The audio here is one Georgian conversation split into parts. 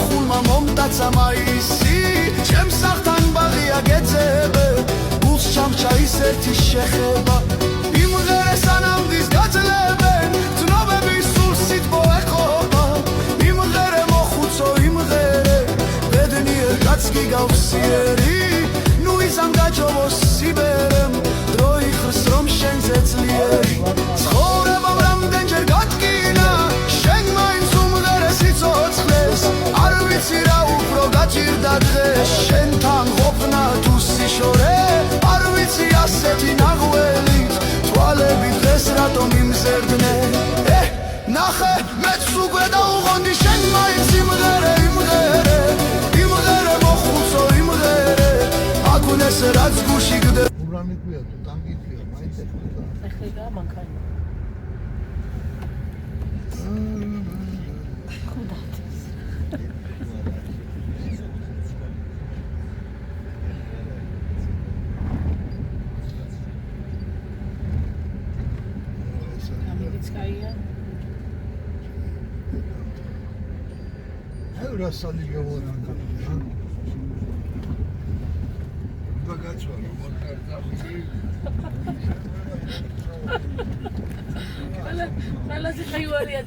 ხულმა მომტაცა მაისი ჩემს სახთან ბაღია გეძებე გულს ჩამჩა ისეთი შეხება იმღერე სანამდის გაძლებენ ცნობები სულ სიტყვა ეხობა იმღერე მოხუცო იმღერე ბედნიერ კაცკი გავხსიერი ნუ ისამ გაჯობოს სიბერემ დრო იხრს რომ შენზე ძლიერი ცხოვრებამ რამდენჯერ გატკინა შენ მაინც უმღერე სიცოცხლეს არ ვიცი რა უფრო გაჭირდა დღეს შენთან ყოფნა თუ სიშორე არ ვიცი ასეთი ნაღველით თვალები დღეს რატომ იმზერდნენ ნახე მეც უკვე დაუღონდი შენ მაინც იმღერე იმღერე იმღერე მოხუცო იმღერე აკუნეს რაც გუში გდე ურამიკვია თუ ტანგიტია მაინც ეხლა ეხლა მანქანა ხუდათ Rasali говорят, богачо, Hala si Kaiwari at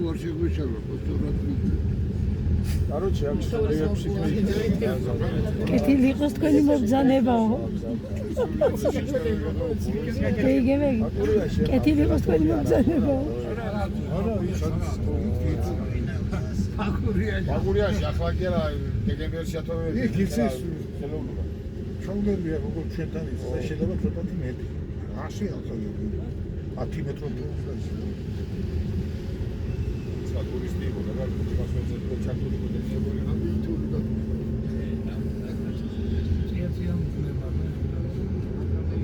Вообще вышел, короче, я კეთილი იყოს თქვენი მობრძანებაო. გეგმები. კეთილი იყოს თქვენი მობრძანებაო. აგურიაში ახლა კი არა დეკემბერში ათოვე ხელოვნება. ჩაუნერია როგორ ჩვენთან ის შეიძლება ცოტათი მეტი. 100 ახლა 10 მეტრო ტურისტი იყო და გასვეცე ჩართული პოტენციალური ამბიტური და ცეციამ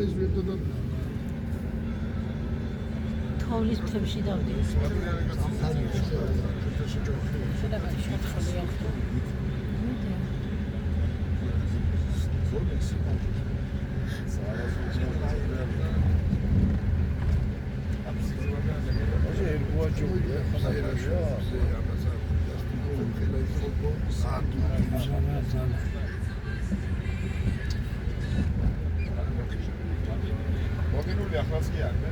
ეს ვიდოდა თოვლის მთებში დავდივართ. შეიძლება შეხვდე ახლა. მოგინული ახლაც კი არ მე?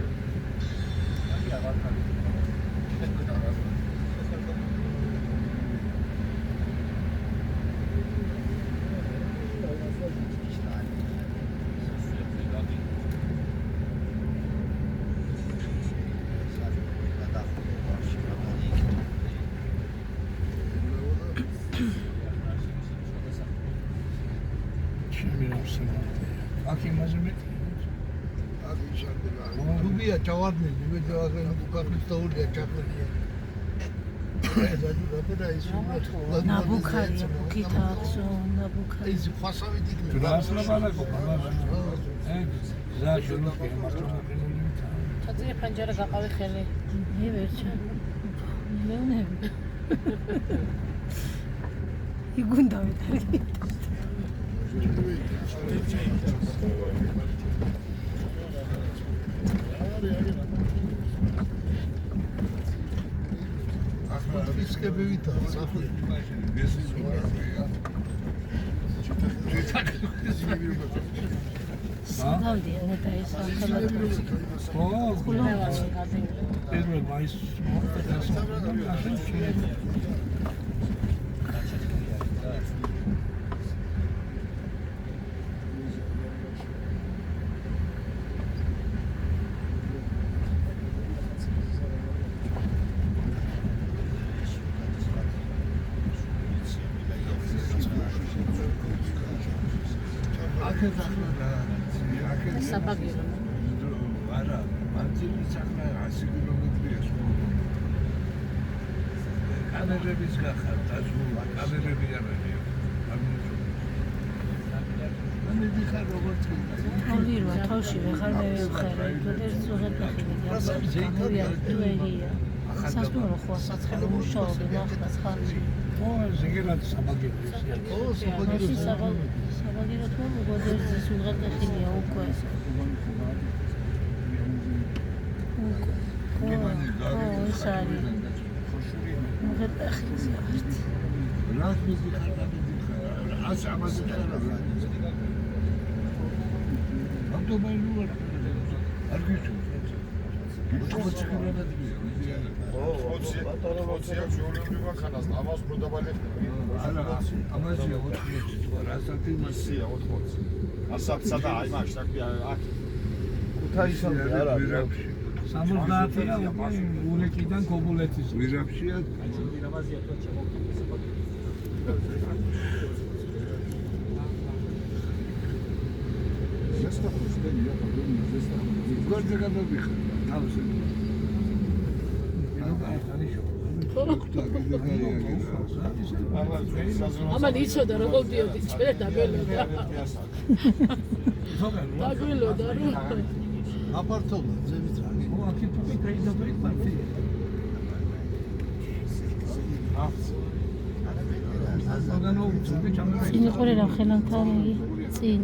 Rubia çavardı, gibi cevabını bu kadar istavurya çakırıyor. ნაბუქარია, ბუქითააცო, ნაბუქარი. Ez fasavi dikme. Turasına bana kopamaz. Zaten ჩაძირე ფანჯარა გაყავი ხელი. მე ვერჩა. მეუნები. იგუნდავი კარგი. Biskebevita, safri. სამდია ნეტა ეს ახლა. პირველ მაისს საბაგირო. არა, მანძილი სახლა 100 კილომეტრია. კამერების გახარ დაზმულვა კამერები არაა ავირვა თავში ვეღარ მევიხარე ეს ზოგადად ხილია ძველია სასტუმრო ხო საცხელო მუშაობენ ახლა ხალხი ზეგერად საბაგიროა საბაგირო თქო მოგოძებს ზოგადად ხილია უკვე ეს არის მოგეპეხი რაც მიდიხარ ას ამაზე ხარ ავტომობილურ არ გიჩვენე სამოცდაათია ურეკიდან გოგოლეთის ვირაფშია გორდე გადავიხარ თავზე ამან იცოდა რომ მოდიოდი ჩვენ დაგველოდა დაგველოდა რომ აპარტობა ზევით რა აქ თვითონ პრეზიდენტი პარტია წინ ყურე რა ხელანთარი წინ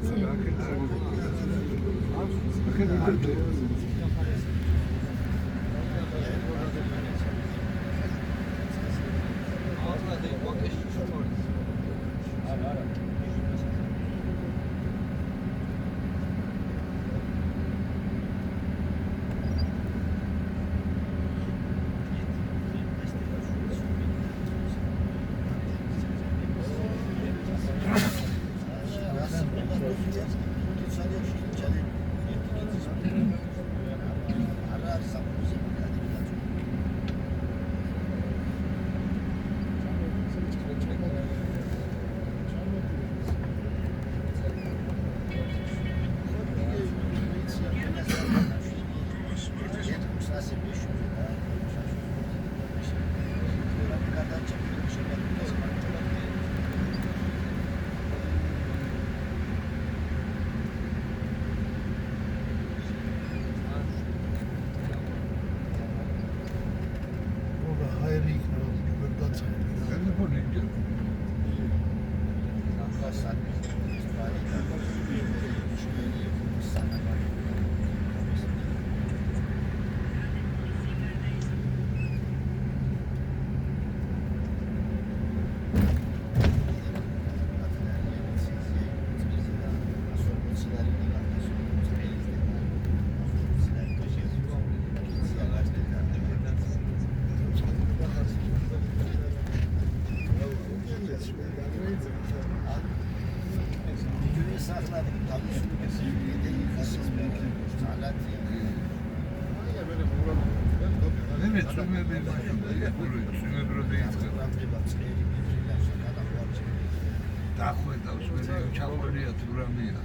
დახვედავს მე ჩაყოლია თუ რამეა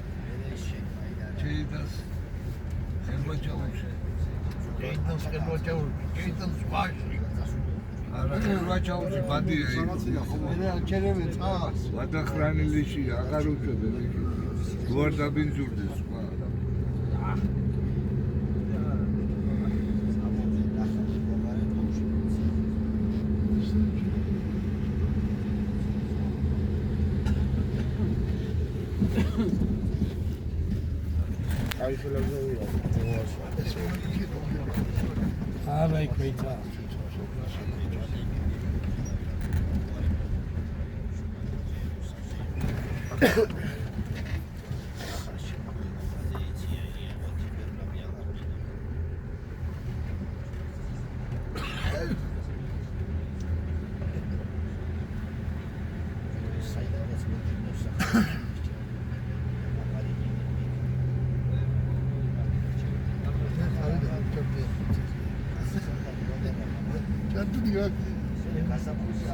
ჩეიდას ხელმა ჩაუში ჩეიდას ხელმა ჩაუში ჩეიდას ვაში არა ხელმა ჩაუში ბადია მე ჩერემე წავს ვადახრანილიში აღარ უწევენ გვარ დაბინძურდეს სხვა არა იქეიცა Casapuzzi